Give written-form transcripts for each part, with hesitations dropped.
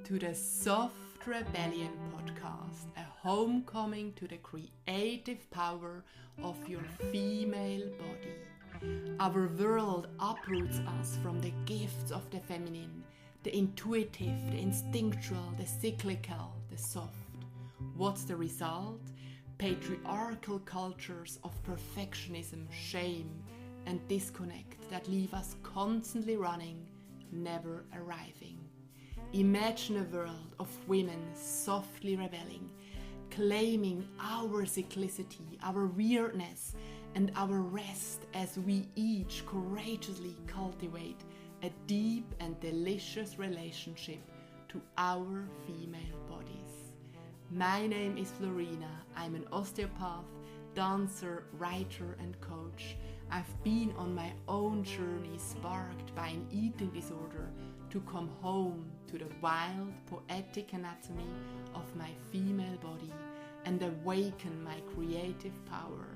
to the Soft Rebellion podcast, a homecoming to the creative power of your female body. Our world uproots us from the gifts of the feminine, the intuitive, the instinctual, the cyclical, the soft. What's the result? Patriarchal cultures of perfectionism, shame, and disconnect that leave us constantly running, never arriving. Imagine a world of women softly rebelling, claiming our cyclicity, our weirdness, and our rest as we each courageously cultivate a deep and delicious relationship to our female bodies. My name is Florina. I'm an osteopath, dancer, writer, and coach. I've been on my own journey sparked by an eating disorder to come home to the wild, poetic anatomy of my female body and awaken my creative power.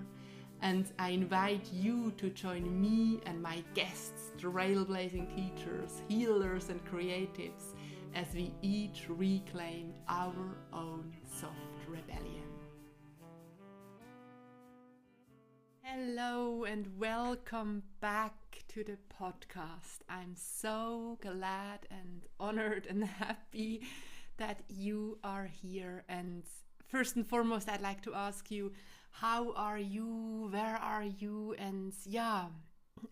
And I invite you to join me and my guests, trailblazing teachers, healers, and creatives as we each reclaim our own soft rebellion. Hello and welcome back to the podcast. I'm so glad and honored and happy that you are here. And first and foremost, I'd like to ask you, how are you? Where are you? And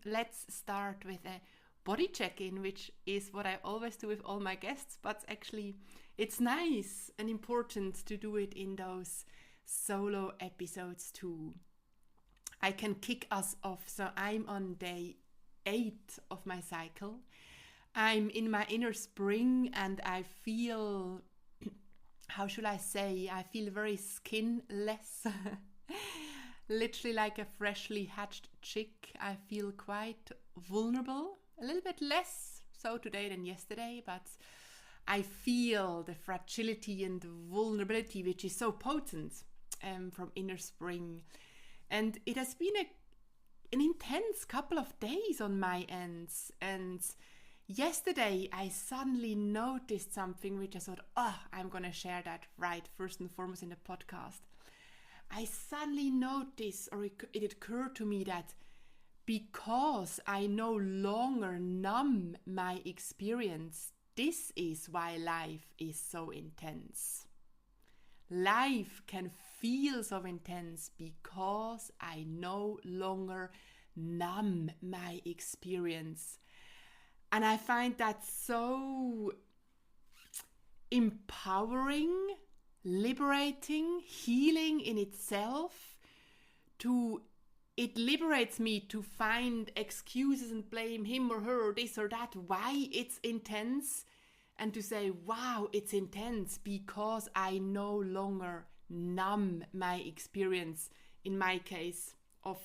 let's start with a body check-in, which is what I always do with all my guests, but actually it's nice and important to do it in those solo episodes too. I can kick us off. So I'm on day 8 of my cycle. I'm in my inner spring and I feel, how should I say, I feel very skinless. Literally like a freshly hatched chick. I feel quite vulnerable, a little bit less so today than yesterday, but I feel the fragility and the vulnerability, which is so potent from inner spring. And it has been an intense couple of days on my ends. And yesterday I suddenly noticed something which I thought, I'm going to share that right first and foremost in the podcast. I suddenly noticed, or it occurred to me that because I no longer numb my experience, this is why life is so intense. Life can feel so intense because I no longer numb my experience. And I find that so empowering, liberating, healing in itself. It liberates me to find excuses and blame him or her or this or that, why it's intense. And to say, wow, it's intense because I no longer numb my experience, in my case, of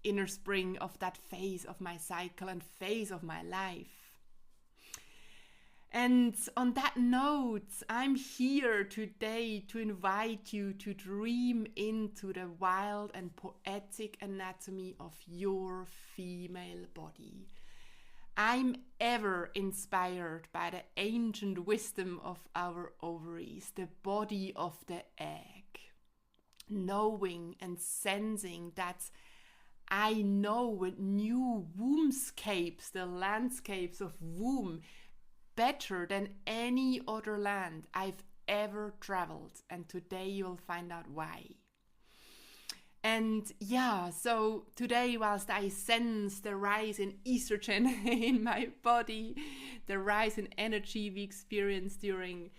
inner spring, of that phase of my cycle and phase of my life. And on that note, I'm here today to invite you to dream into the wild and poetic anatomy of your female body. I'm ever inspired by the ancient wisdom of our ovaries, the body of the egg, knowing and sensing that I know new wombscapes, the landscapes of womb, better than any other land I've ever traveled. And today you'll find out why. And so today, whilst I sense the rise in estrogen in my body, the rise in energy we experience during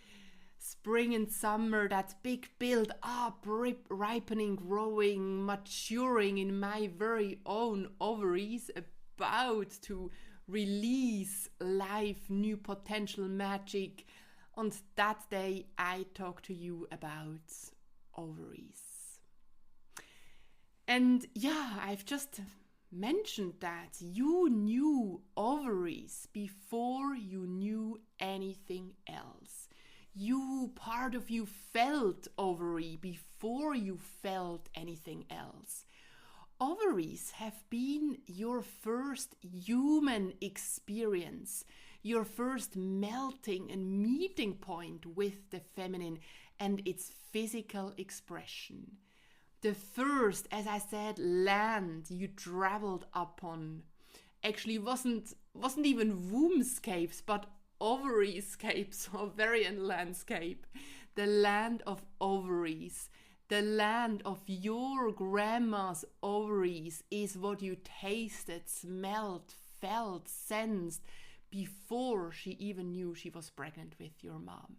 spring and summer, that big build up, ripening, growing, maturing in my very own ovaries, about to release life, new potential, magic. On that day, I talk to you about ovaries. And I've just mentioned that you knew ovaries before you knew anything else. Part of you felt ovary before you felt anything else. Ovaries have been your first human experience, your first melting and meeting point with the feminine and its physical expression. The first, as I said, land you traveled upon actually wasn't even wombscapes, but ovaryscapes, ovarian landscape. The land of ovaries, the land of your grandma's ovaries is what you tasted, smelled, felt, sensed before she even knew she was pregnant with your mom.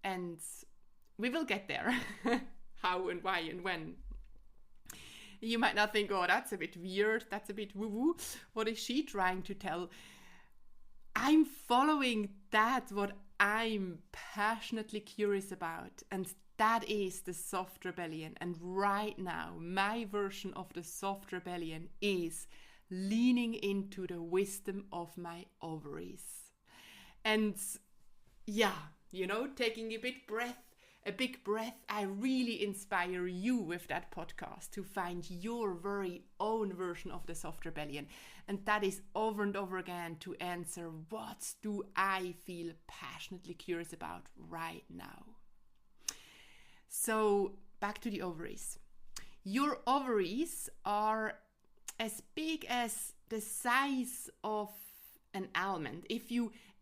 And we will get there. How and why and when. You might not think, oh, that's a bit weird, that's a bit woo-woo. What is she trying to tell? I'm following that, what I'm passionately curious about, and that is the soft rebellion. And right now, my version of the soft rebellion is leaning into the wisdom of my ovaries. And yeah, taking a big breath, I really inspire you with that podcast to find your very own version of the soft rebellion. And that is over and over again to answer, what do I feel passionately curious about right now? So back to the ovaries. Your ovaries are as big as the size of an almond.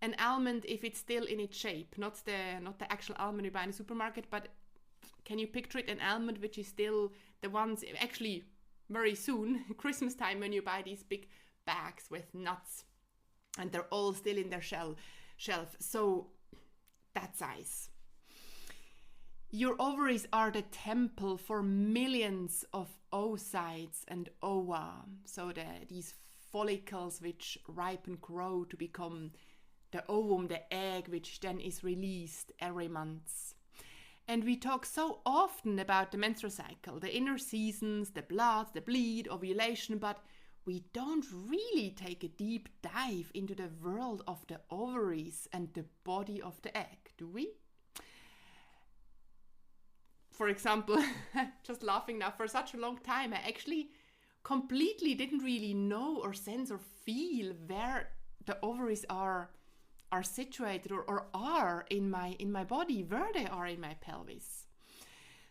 An almond, if it's still in its shape, not the actual almond you buy in the supermarket, but can you picture it? An almond which is still the ones, actually very soon, Christmas time, when you buy these big bags with nuts and they're all still in their shelf. So that size. Your ovaries are the temple for millions of oocytes and ova. So these follicles which ripen, grow to become the ovum, the egg, which then is released every month. And we talk so often about the menstrual cycle, the inner seasons, the blood, the bleed, ovulation, but we don't really take a deep dive into the world of the ovaries and the body of the egg, do we? For example, just laughing now, for such a long time, I actually completely didn't really know or sense or feel where the ovaries are situated or are in my body, where they are in my pelvis.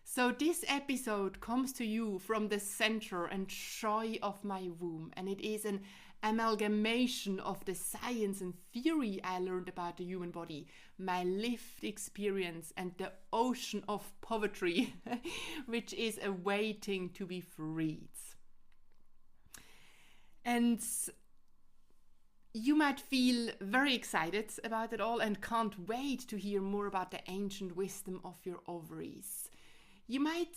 So this episode comes to you from the center and joy of my womb, and it is an amalgamation of the science and theory I learned about the human body, my lived experience, and the ocean of poetry which is awaiting to be freed. And you might feel very excited about it all and can't wait to hear more about the ancient wisdom of your ovaries. You might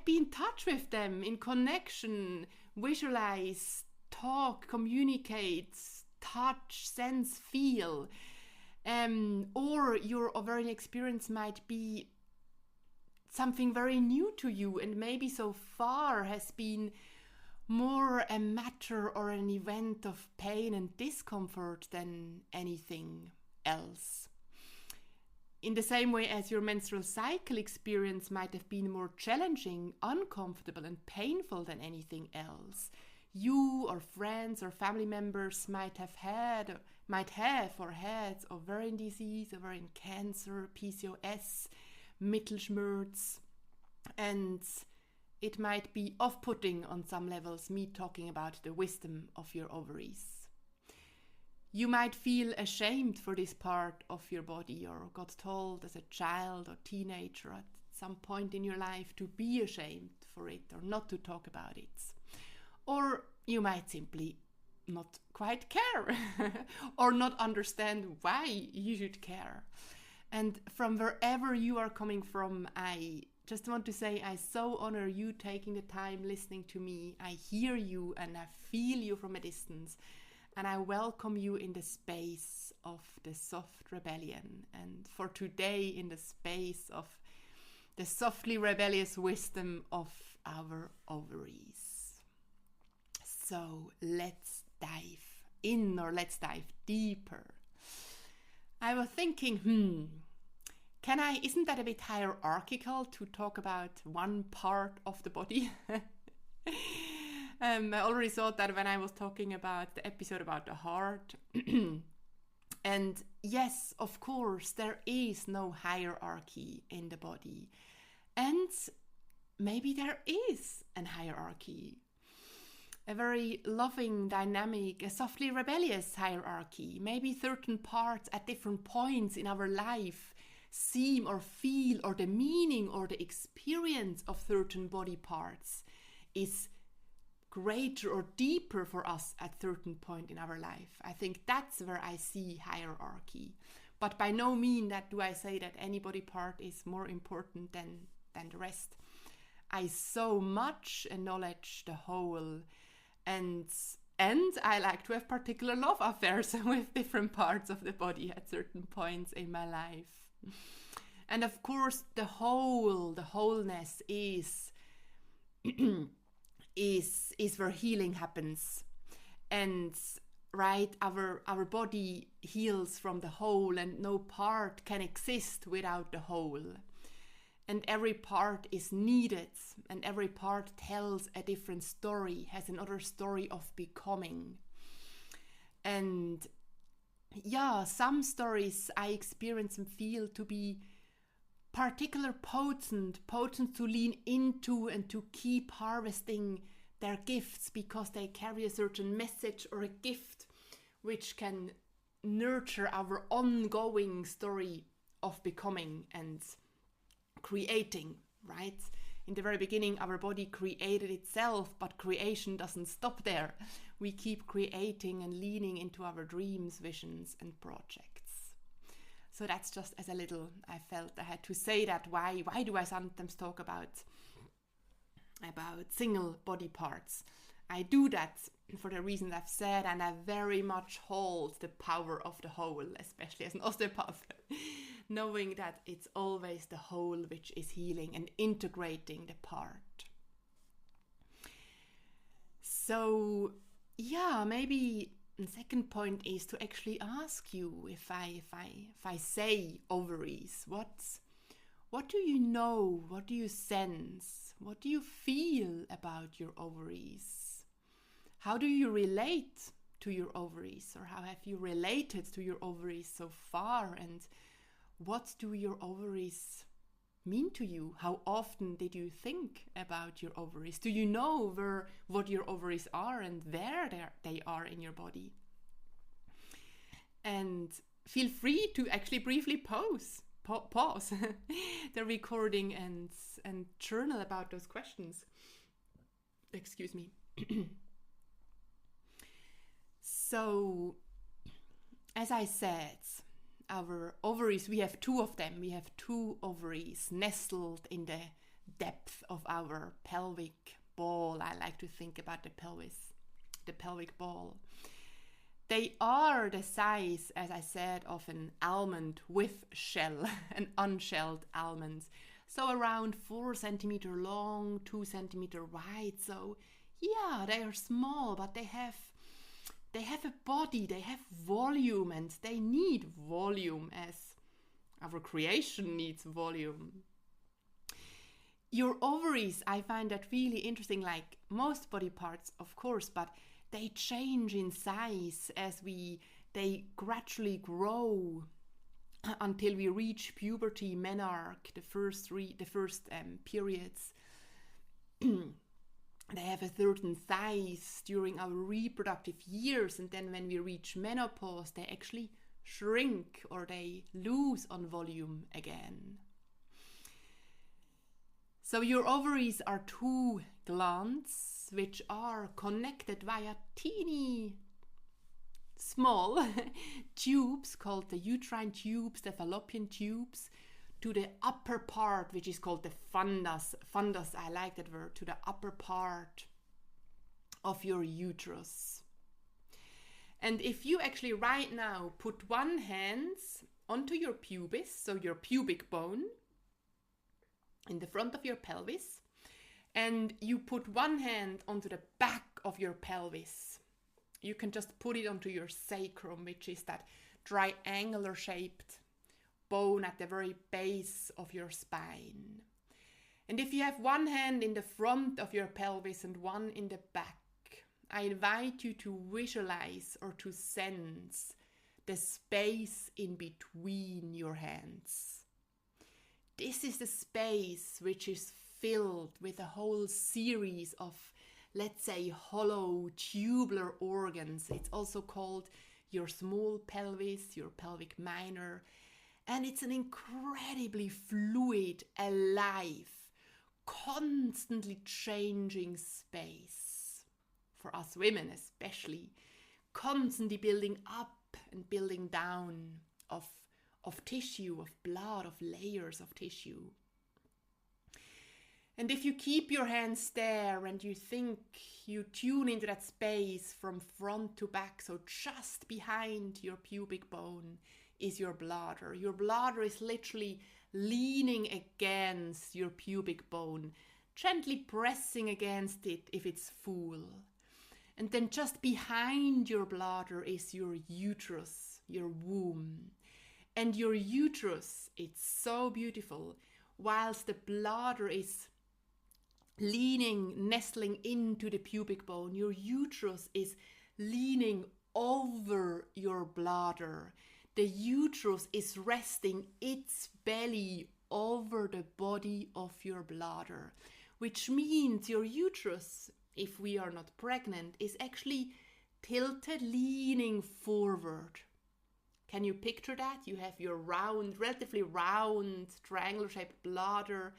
be in touch with them, in connection, visualize, talk, communicate, touch, sense, feel. Or your ovarian experience might be something very new to you and maybe so far has been more a matter or an event of pain and discomfort than anything else. In the same way as your menstrual cycle experience might have been more challenging, uncomfortable and painful than anything else, you or friends or family members might have or had ovarian disease, ovarian cancer, PCOS, Mittelschmerz, and it might be off-putting on some levels, me talking about the wisdom of your ovaries. You might feel ashamed for this part of your body, or got told as a child or teenager at some point in your life to be ashamed for it or not to talk about it. Or you might simply not quite care or not understand why you should care. And from wherever you are coming from, I just want to say I so honor you taking the time listening to me. I hear you and I feel you from a distance. And I welcome you in the space of the soft rebellion. And for today, in the space of the softly rebellious wisdom of our ovaries. So let's dive in, or let's dive deeper. I was thinking, isn't that a bit hierarchical to talk about one part of the body? I already thought that when I was talking about the episode about the heart. And yes, of course, there is no hierarchy in the body. And maybe there is an hierarchy. A very loving, dynamic, a softly rebellious hierarchy. Maybe certain parts at different points in our life seem or feel, or the meaning or the experience of certain body parts is greater or deeper for us at certain point in our life. I think that's where I see hierarchy. But by no means that do I say that any body part is more important than the rest. I so much acknowledge the whole, and I like to have particular love affairs with different parts of the body at certain points in my life. And of course, the wholeness is is where healing happens. And right, our body heals from the whole, and no part can exist without the whole. And every part is needed, and every part tells a different story, has another story of becoming. And yeah, some stories I experience and feel to be particular potent to lean into and to keep harvesting their gifts, because they carry a certain message or a gift which can nurture our ongoing story of becoming and creating, right? In the very beginning, our body created itself, but creation doesn't stop there. We keep creating and leaning into our dreams, visions, and projects. So that's just as a little, I felt I had to say that. Why do I sometimes talk about single body parts? I do that for the reasons I've said, and I very much hold the power of the whole, especially as an osteopath, knowing that it's always the whole which is healing and integrating the part. So yeah, maybe the second point is to actually ask you, if I say ovaries, what do you know? What do you sense? What do you feel about your ovaries? How do you relate to your ovaries, or how have you related to your ovaries so far? And what do your ovaries mean to you? How often did you think about your ovaries? Do you know what your ovaries are and where they are in your body? And feel free to actually briefly pause the recording and journal about those questions. Excuse me. So, as I said, our ovaries, we have two of them. We have two ovaries nestled in the depth of our pelvic ball. I like to think about the pelvis, the pelvic ball. They are the size, as I said, of an almond with shell, an unshelled almond. So around 4 centimeter long, 2 centimeter wide. So yeah, they are small, but they have a body, they have volume, and they need volume as our creation needs volume. Your ovaries, I find that really interesting, like most body parts, of course, but they change in size as they gradually grow until we reach puberty, menarche, the first periods. They have a certain size during our reproductive years, and then when we reach menopause, they actually shrink or they lose on volume again. So your ovaries are two glands which are connected via teeny small tubes called the uterine tubes, the fallopian tubes, to the upper part, which is called the fundus. Fundus, I like that word, to the upper part of your uterus. And if you actually right now put one hand onto your pubis, so your pubic bone, in the front of your pelvis, and you put one hand onto the back of your pelvis, you can just put it onto your sacrum, which is that triangular shaped bone at the very base of your spine. And if you have one hand in the front of your pelvis and one in the back, I invite you to visualize or to sense the space in between your hands. This is the space which is filled with a whole series of, let's say, hollow tubular organs. It's also called your small pelvis, your pelvic minor. And it's an incredibly fluid, alive, constantly changing space. For us women especially, constantly building up and building down of tissue, of blood, of layers of tissue. And if you keep your hands there and you think you tune into that space from front to back, so just behind your pubic bone is your bladder. Your bladder is literally leaning against your pubic bone, gently pressing against it if it's full. And then just behind your bladder is your uterus, your womb. And your uterus, it's so beautiful, whilst the bladder is nestling into the pubic bone, your uterus is leaning over your bladder. The uterus is resting its belly over the body of your bladder, which means your uterus, if we are not pregnant, is actually tilted, leaning forward. Can you picture that? You have your round, relatively round, triangular-shaped bladder,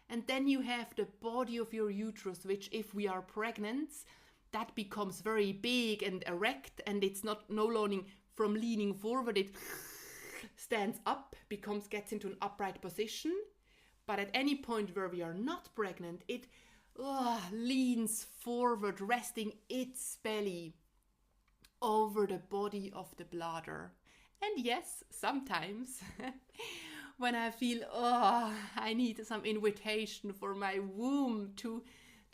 and then you have the body of your uterus, which, if we are pregnant, that becomes very big and erect, and it's no longer from leaning forward. It stands up, gets into an upright position. But at any point where we are not pregnant, it leans forward, resting its belly over the body of the bladder. And yes, sometimes when I feel, I need some invitation for my womb to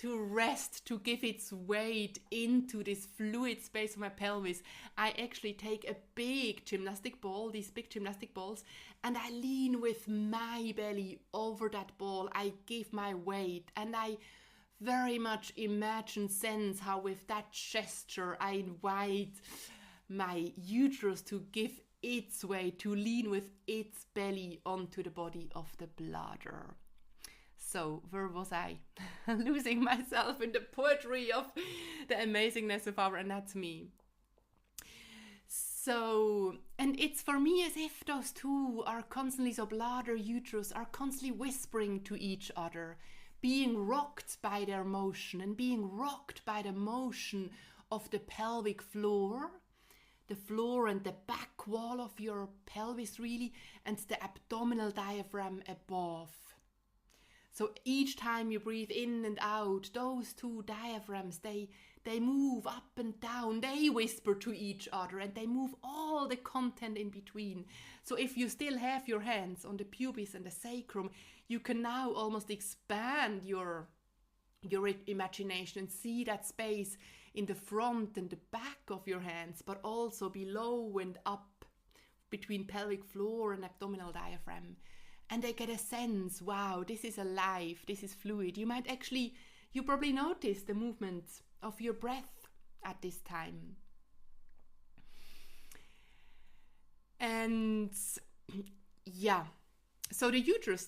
rest, to give its weight into this fluid space of my pelvis, I actually take a big gymnastic ball, these big gymnastic balls, and I lean with my belly over that ball. I give my weight, and I very much sense how with that gesture I invite my uterus to give its weight, to lean with its belly onto the body of the bladder. So where was I? Losing myself in the poetry of the amazingness of our anatomy. So, and it's for me as if those two are constantly, so bladder, uterus, are constantly whispering to each other, being rocked by their motion and being rocked by the motion of the pelvic floor, the floor and the back wall of your pelvis really, and the abdominal diaphragm above. So each time you breathe in and out, those two diaphragms, they move up and down, they whisper to each other, and they move all the content in between. So if you still have your hands on the pubis and the sacrum, you can now almost expand your imagination and see that space in the front and the back of your hands, but also below and up between pelvic floor and abdominal diaphragm. And they get a sense, wow, this is alive, this is fluid. You probably notice the movement of your breath at this time. And yeah, so the uterus,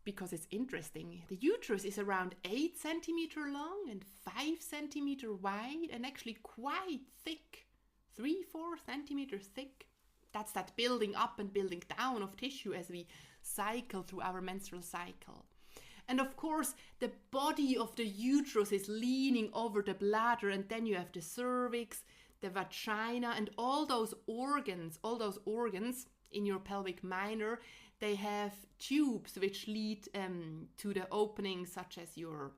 because it's interesting, the uterus is around 8 centimeter long and 5 centimeter wide, and actually quite thick, 3-4 centimeters thick. That's that building up and building down of tissue as we cycle through our menstrual cycle. And of course, the body of the uterus is leaning over the bladder, and then you have the cervix, the vagina, and all those organs in your pelvic minor. They have tubes which lead to the openings, such as your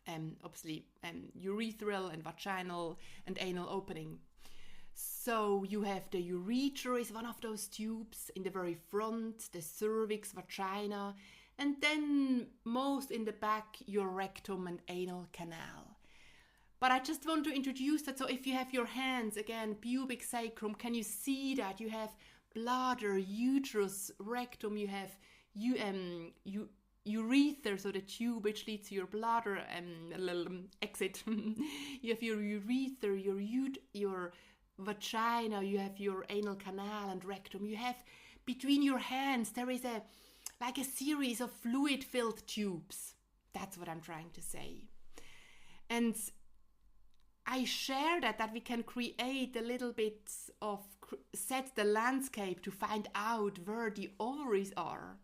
urethral and vaginal and anal opening. So you have the urethra is one of those tubes in the very front, the cervix, vagina, and then most in the back, your rectum and anal canal. But I just want to introduce that. So if you have your hands, again, pubic, sacrum, can you see that? You have bladder, uterus, rectum, you have urethra, so the tube which leads to your bladder and a little exit. You have your urethra, your vagina, you have your anal canal and rectum. You have between your hands, there is a series of fluid-filled tubes. That's what I'm trying to say. And I share that we can create a little bit of, set the landscape to find out where the ovaries are.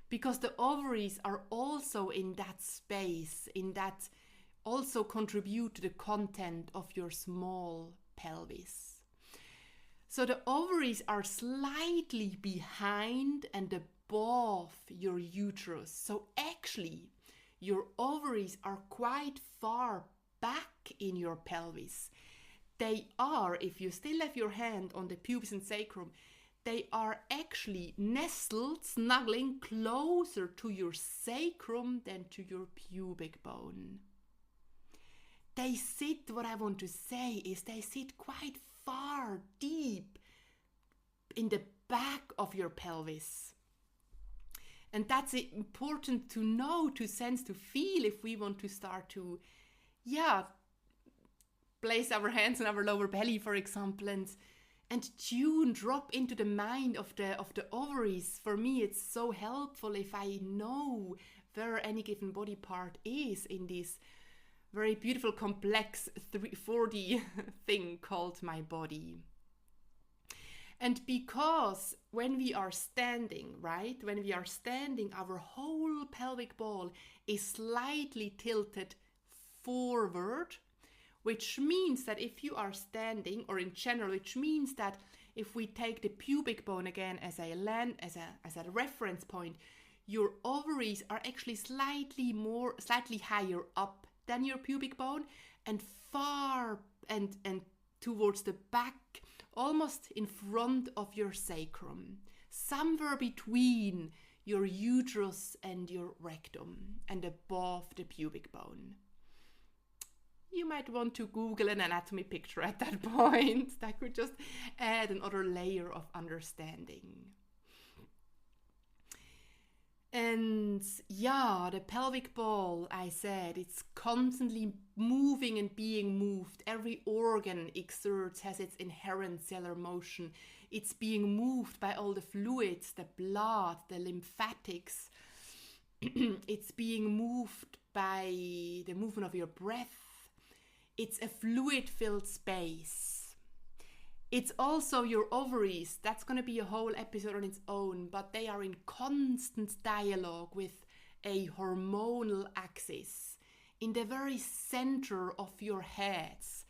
Because the ovaries are also in that space, in that also contribute to the content of your small pelvis. So the ovaries are slightly behind and above your uterus. So actually, your ovaries are quite far back in your pelvis. They are, if you still have your hand on the pubis and sacrum, they are actually nestled, snuggling closer to your sacrum than to your pubic bone. They sit, what I want to say is they sit quite far deep in the back of your pelvis. And that's important to know, to sense, to feel if we want to start to, place our hands on our lower belly, for example, and drop into the mind of the ovaries. For me, it's so helpful if I know where any given body part is in this very beautiful, complex 4D thing called my body. And because when we are standing, right, our whole pelvic ball is slightly tilted forward, which means that if you are standing, or in general, which means that if we take the pubic bone again as a reference point, your ovaries are actually slightly higher up than your pubic bone, and far and towards the back, almost in front of your sacrum, somewhere between your uterus and your rectum, and above the pubic bone. You might want to Google an anatomy picture at that point. That could just add another layer of understanding. And the pelvic ball, I said, it's constantly moving and being moved. Every organ has its inherent cellular motion. It's being moved by all the fluids, the blood, the lymphatics. It's being moved by the movement of your breath. It's a fluid-filled space. It's also your ovaries. That's going to be a whole episode on its own, but they are in constant dialogue with a hormonal axis in the very center of your heads,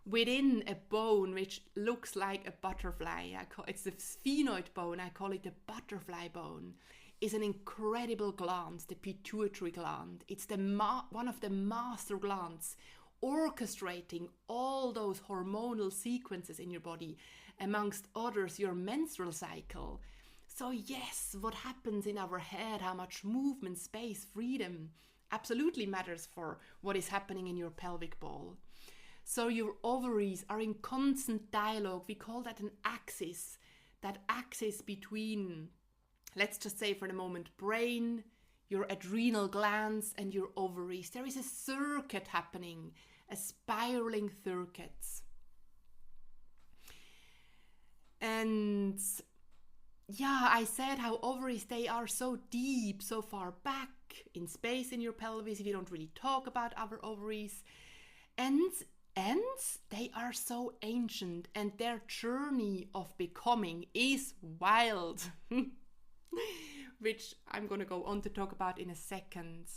within a bone which looks like a butterfly. It's the sphenoid bone. I call it the butterfly bone. Is an incredible gland, the pituitary gland. It's one of the master glands, orchestrating all those hormonal sequences in your body, amongst others your menstrual cycle. So yes, what happens in our head, how much movement, space, freedom absolutely matters for what is happening in your pelvic ball. So your ovaries are in constant dialogue. We call that an axis, that axis between, let's just say for the moment, brain, your adrenal glands and your ovaries. There is a circuit happening, a spiraling circuit. And I said how ovaries, they are so deep, so far back in space in your pelvis. We don't really talk about our ovaries. And they are so ancient, and their journey of becoming is wild, which I'm going to go on to talk about in a second.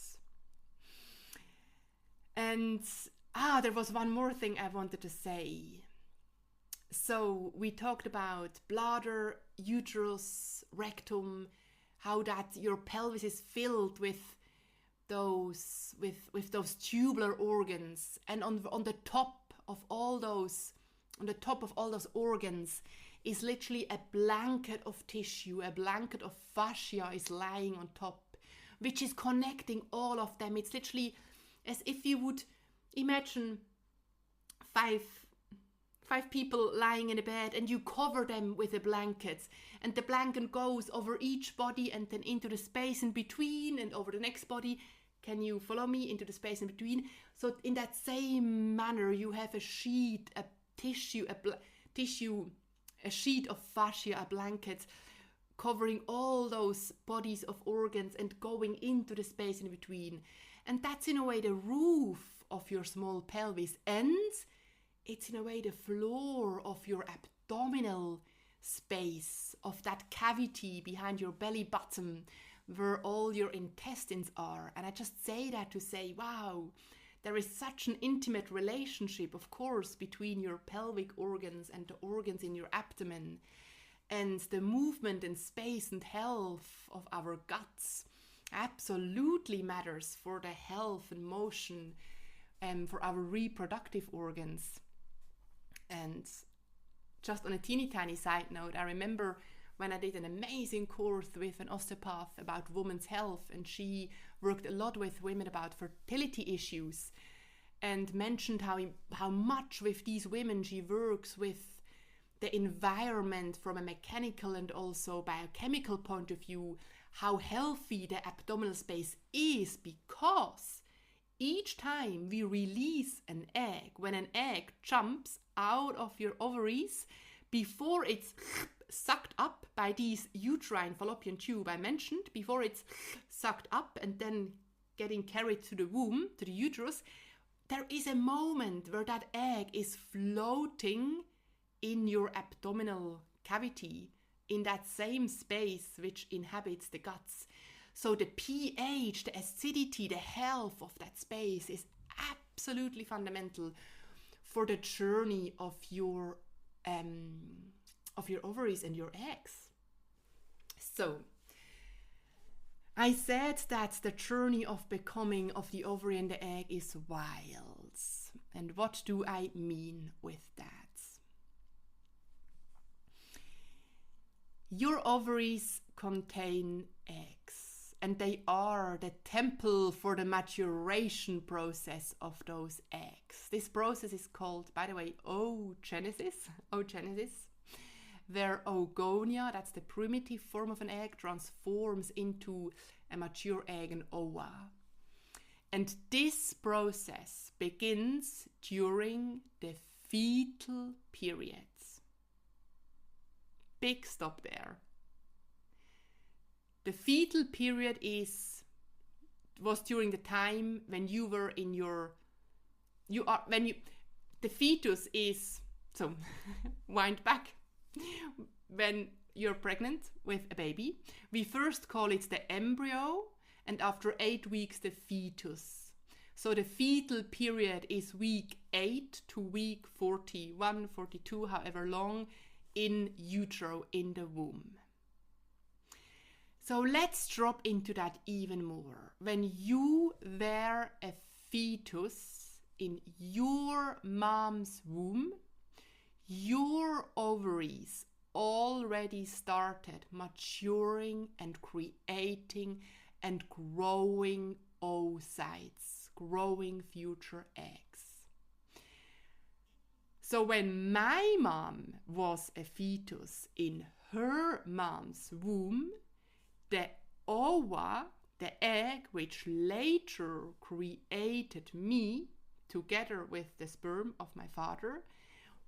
And there was one more thing I wanted to say. So we talked about bladder, uterus, rectum, how that your pelvis is filled with those tubular organs, and on the top of all those organs is literally a blanket of tissue, a blanket of fascia is lying on top, which is connecting all of them. It's literally as if you would imagine five people lying in a bed, and you cover them with a blanket, and the blanket goes over each body and then into the space in between and over the next body. Can you follow me? Into the space in between. So in that same manner, you have a sheet, a tissue, a sheet of fascia, a blanket, covering all those bodies of organs and going into the space in between. And that's in a way the roof of your small pelvis, and it's in a way the floor of your abdominal space, of that cavity behind your belly button where all your intestines are. And I just say that to say, wow, there is such an intimate relationship, of course, between your pelvic organs and the organs in your abdomen. And the movement and space and health of our guts absolutely matters for the health and motion for our reproductive organs. And just on a teeny tiny side note, I remember when I did an amazing course with an osteopath about women's health, and she worked a lot with women about fertility issues, and mentioned how much with these women she works with the environment from a mechanical and also biochemical point of view, how healthy the abdominal space is, because each time we release an egg, when an egg jumps out of your ovaries, before it's sucked up by these uterine fallopian tube I mentioned, before it's sucked up and then getting carried to the womb, to the uterus, there is a moment where that egg is floating in your abdominal cavity, in that same space which inhabits the guts. So the pH, the acidity, the health of that space is absolutely fundamental for the journey of your ovaries and your eggs. So I said that the journey of becoming of the ovary and the egg is wild. And what do I mean with that? Your ovaries contain eggs, and they are the temple for the maturation process of those eggs. This process is called, by the way, oogenesis, where oogonia, that's the primitive form of an egg, transforms into a mature egg, an ova. And this process begins during the fetal periods. Big stop there. The fetal period was during the time when you were in the fetus is, so wind back, when you're pregnant with a baby, we first call it the embryo, and after 8 weeks the fetus. So the fetal period is week 8 to week 41, 42, however long, in utero, in the womb. So let's drop into that even more. When you were a fetus in your mom's womb, your ovaries already started maturing and creating and growing oocytes, growing future eggs. So when my mom was a fetus in her mom's womb, the ova, the egg which later created me together with the sperm of my father,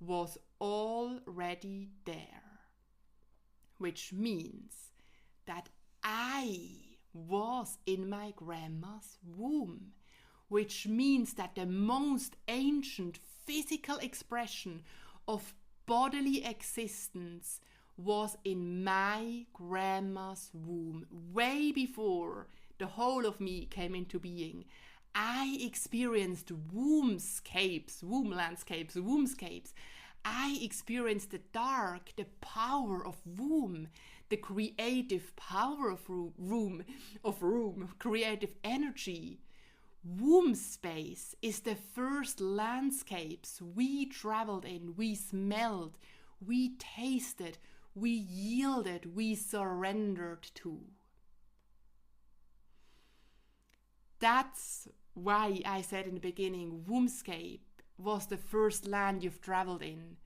was already there. Which means that I was in my grandma's womb. Which means that the most ancient physical expression of bodily existence was in my grandma's womb, way before the whole of me came into being. I experienced wombscapes. I experienced the dark, the power of womb, the creative power of creative energy. Womb space is the first landscapes we traveled in, we smelled, we tasted, we yielded, we surrendered to. That's why I said in the beginning, wombscape was the first land you've traveled in.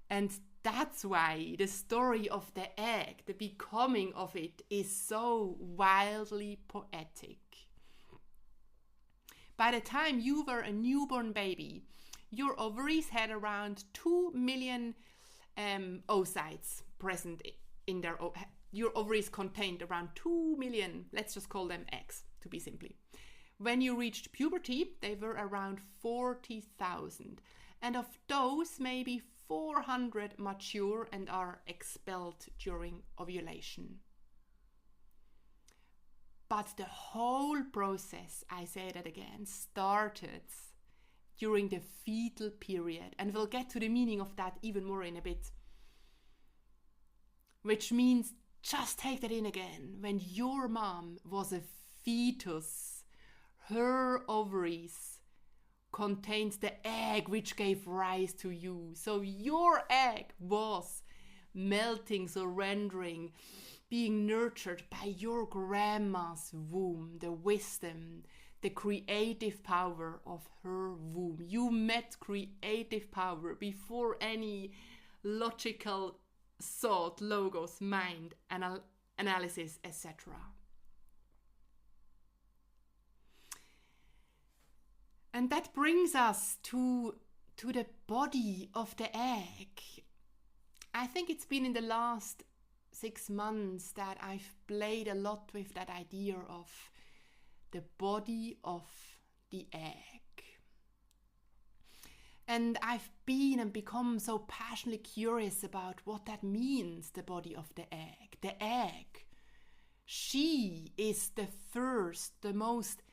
And that's why the story of the egg, the becoming of it, is so wildly poetic. By the time you were a newborn baby, your ovaries had around 2 million oocytes present in their your ovaries contained around 2 million, let's just call them eggs to be simply. When you reached puberty, they were around 40,000. And of those, maybe 400 mature and are expelled during ovulation. But the whole process, I say that again, started during the fetal period. And we'll get to the meaning of that even more in a bit. Which means, just take that in again, when your mom was a fetus, her ovaries contained the egg which gave rise to you. So your egg was melting, surrendering, being nurtured by your grandma's womb, the wisdom, the creative power of her womb. You met creative power before any logical thought, logos, mind, analysis, etc. And that brings us to the body of the egg. I think it's been in the last 6 months that I've played a lot with that idea of the body of the egg. And I've been and become so passionately curious about what that means, the body of the egg. The egg, she is the first, the most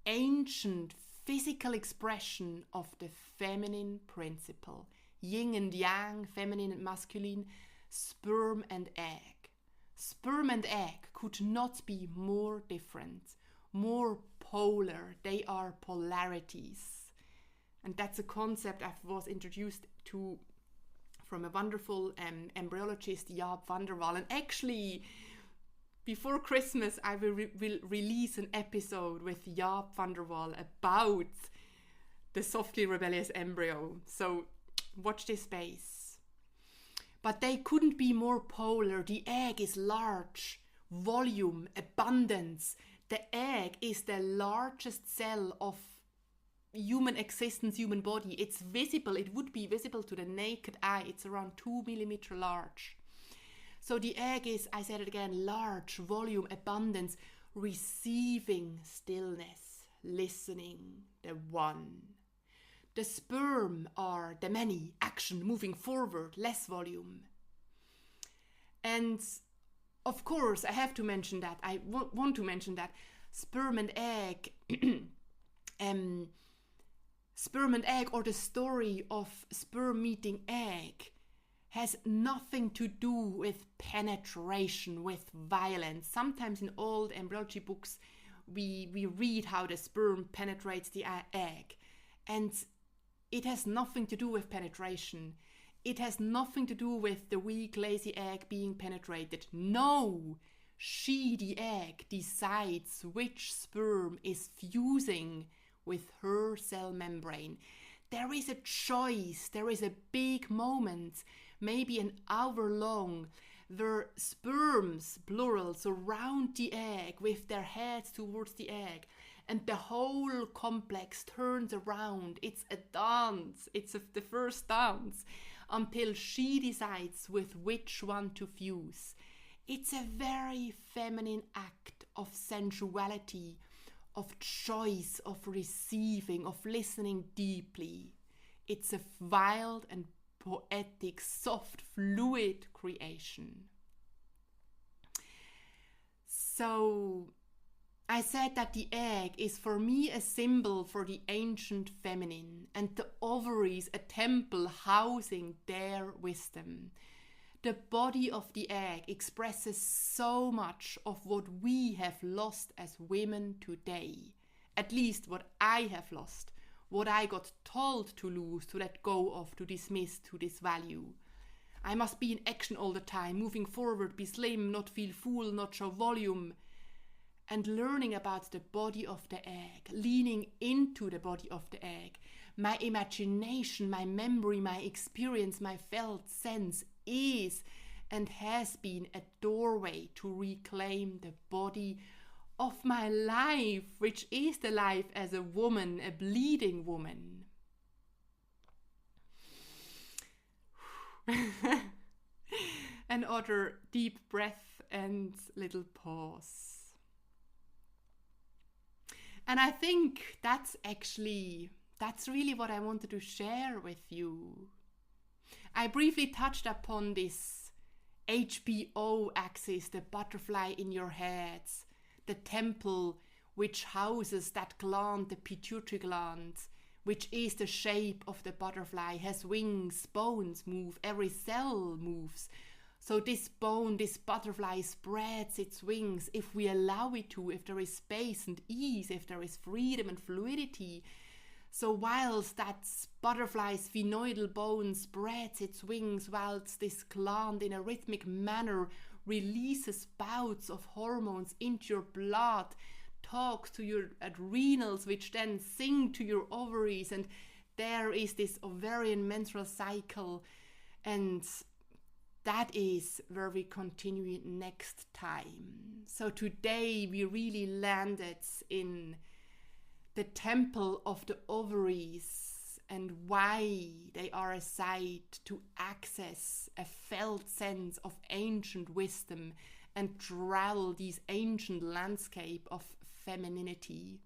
ancient physical expression of the feminine principle. Yin and yang, feminine and masculine, sperm and egg. Sperm and egg could not be more different, more polar. They are polarities. And that's a concept I was introduced to from a wonderful embryologist, Jaap van der Wal. And actually, before Christmas, I will release an episode with Jaap van der Wal about the softly rebellious embryo. So watch this space. But they couldn't be more polar. The egg is large, volume, abundance. The egg is the largest cell of human existence, human body. It's visible. It would be visible to the naked eye. It's around 2 millimeter large. So the egg is, I said it again, large, volume, abundance, receiving stillness, listening, the one. The sperm are the many, action, moving forward, less volume. And of course, I have to mention that, I want to mention that sperm and egg, sperm and egg, or the story of sperm meeting egg, has nothing to do with penetration, with violence. Sometimes in old embryology books, we read how the sperm penetrates the egg. And it has nothing to do with penetration. It has nothing to do with the weak, lazy egg being penetrated. No! She, the egg, decides which sperm is fusing with her cell membrane. There is a choice, there is a big moment, maybe an hour long, where sperms, plural, surround the egg with their heads towards the egg, and the whole complex turns around. It's a dance, it's the first dance, until she decides with which one to fuse. It's a very feminine act of sensuality, of choice, of receiving, of listening deeply. It's a wild and poetic, soft, fluid creation. So I said that the egg is for me a symbol for the ancient feminine, and the ovaries a temple housing their wisdom. The body of the egg expresses so much of what we have lost as women today. At least what I have lost, what I got told to lose, to let go of, to dismiss, to disvalue. I must be in action all the time, moving forward, be slim, not feel full, not show volume. and learning about the body of the egg, leaning into the body of the egg. My imagination, my memory, my experience, my felt sense is and has been a doorway to reclaim the body of my life, which is the life as a woman, a bleeding woman. Another deep breath and little pause. And I think that's really what I wanted to share with you. I briefly touched upon this HBO axis, the butterfly in your head, the temple which houses that gland, the pituitary gland, which is the shape of the butterfly, has wings, bones move, every cell moves. So this bone, this butterfly spreads its wings if we allow it to, if there is space and ease, if there is freedom and fluidity. So whilst that butterfly's phenoidal bone spreads its wings, whilst this gland in a rhythmic manner releases bouts of hormones into your blood, talks to your adrenals, which then sing to your ovaries, and there is this ovarian menstrual cycle, and that is where we continue next time. So today we really landed in the temple of the ovaries and why they are a site to access a felt sense of ancient wisdom and travel these ancient landscape of femininity,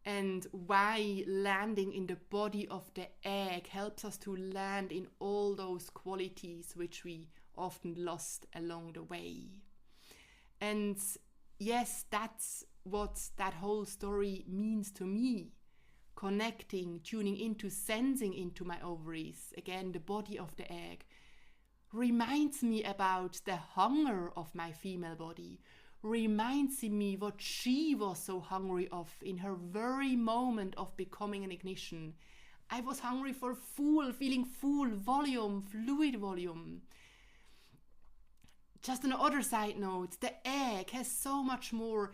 and why landing in the body of the egg helps us to land in all those qualities which we often lost along the way. And yes, that's what that whole story means to me. Connecting, tuning into, sensing into my ovaries, again, the body of the egg, reminds me about the hunger of my female body, reminds me what she was so hungry of in her very moment of becoming an ignition. I was hungry for feeling full, volume, fluid volume. Just on the other side note, the egg has so much more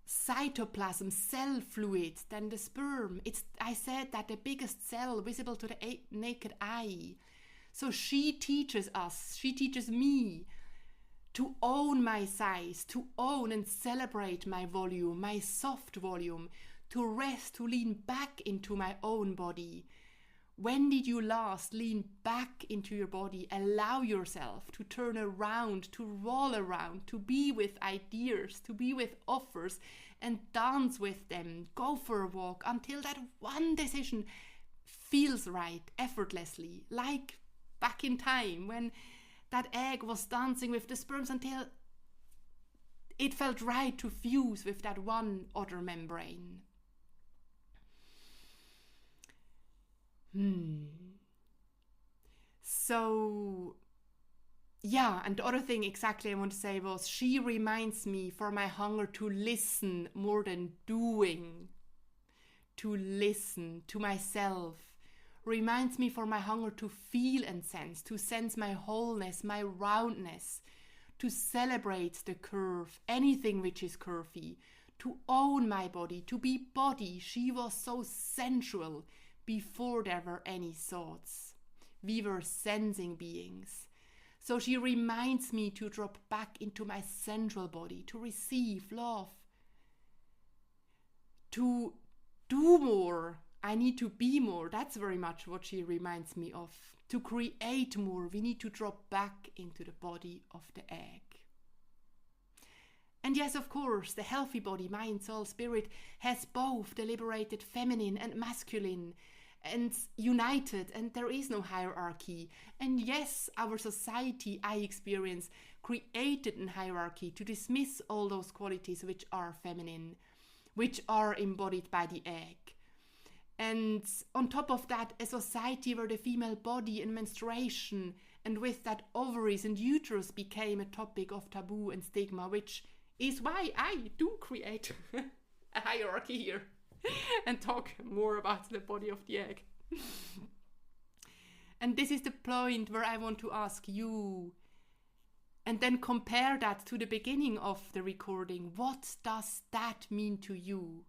cytoplasm, cell fluid than the sperm. I said that the biggest cell visible to the naked eye. So she teaches me to own my size, to own and celebrate my volume, my soft volume, to rest, to lean back into my own body. When did you last lean back into your body, allow yourself to turn around, to roll around, to be with ideas, to be with offers and dance with them, go for a walk until that one decision feels right, effortlessly, like back in time when that egg was dancing with the sperms until it felt right to fuse with that one other membrane. So, yeah, and the other thing exactly I want to say was she reminds me for my hunger to listen more than doing, to listen to myself, reminds me for my hunger to feel and to sense my wholeness, my roundness, to celebrate the curve, anything which is curvy, to own my body, to be body. She was so sensual before there were any thoughts. We were sensing beings. So she reminds me to drop back into my sensual body, to receive love, to do more. I need to be more. That's very much what she reminds me of. To create more, we need to drop back into the body of the egg. And yes, of course, the healthy body, mind, soul, spirit, has both the liberated feminine and masculine and united, and there is no hierarchy. And yes, our society, I experience, created a hierarchy to dismiss all those qualities which are feminine, which are embodied by the egg. And on top of that, a society where the female body and menstruation, and with that ovaries and uterus, became a topic of taboo and stigma, which is why I do create a hierarchy here and talk more about the body of the egg. And this is the point where I want to ask you, And then compare that to the beginning of the recording. What does that mean to you?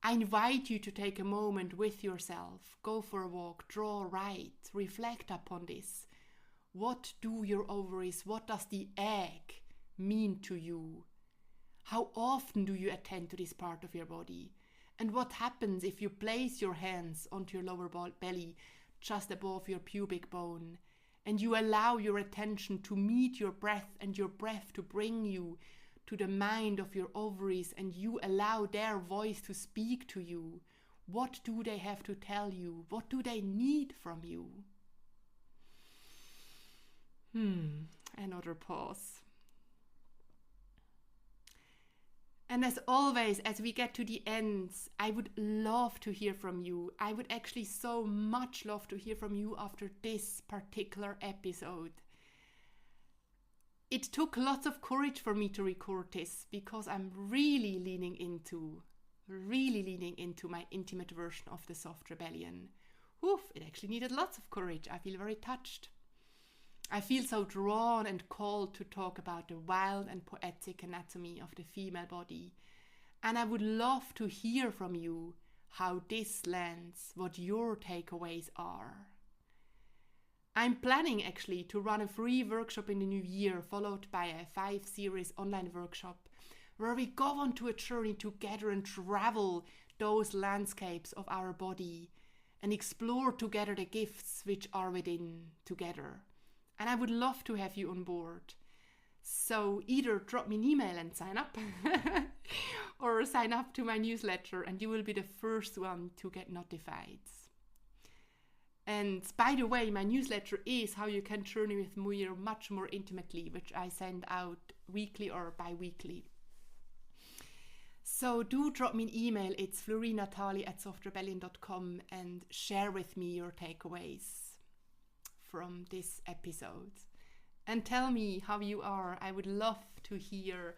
I invite you to take a moment with yourself. Go for a walk, draw, write, reflect upon this. What do your ovaries, what does the egg mean to you? How often do you attend to this part of your body? And what happens if you place your hands onto your lower belly, just above your pubic bone, and you allow your attention to meet your breath and your breath to bring you to the mind of your ovaries, and you allow their voice to speak to you? What do they have to tell you? What do they need from you? Another pause. And as always, as we get to the ends, I would love to hear from you. I would actually so much love to hear from you after this particular episode. It took lots of courage for me to record this because I'm really leaning into my intimate version of the soft rebellion. It actually needed lots of courage. I feel very touched. I feel so drawn and called to talk about the wild and poetic anatomy of the female body. And I would love to hear from you how this lands, what your takeaways are. I'm planning actually to run a free workshop in the new year, followed by a 5-series online workshop where we go on to a journey together and travel those landscapes of our body and explore together the gifts which are within together. And I would love to have you on board. So either drop me an email and sign up or sign up to my newsletter and you will be the first one to get notified. And by the way, my newsletter is how you can journey with me much more intimately, which I send out weekly or bi-weekly. So do drop me an email. It's florinatali@softrebellion.com and share with me your takeaways from this episode. And tell me how you are. I would love to hear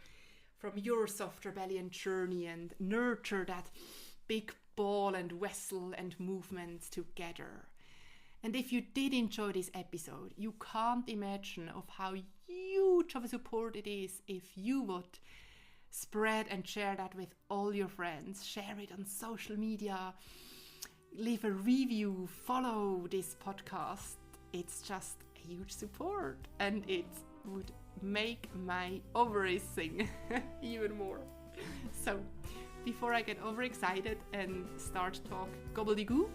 from your soft rebellion journey and nurture that big ball and vessel and movement together. And if you did enjoy this episode, you can't imagine of how huge of a support it is if you would spread and share that with all your friends. Share it on social media, leave a review, follow this podcast. It's just a huge support and it would make my ovaries sing even more. So before I get overexcited and start talk gobbledygook,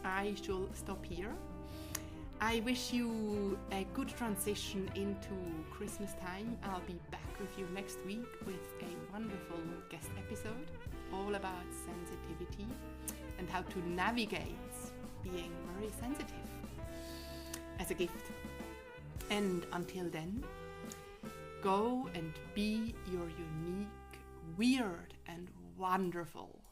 I shall stop here. I wish you a good transition into Christmas time. I'll be back with you next week with a wonderful guest episode all about sensitivity and how to navigate being very sensitive as a gift. And until then, go and be your unique, weird and wonderful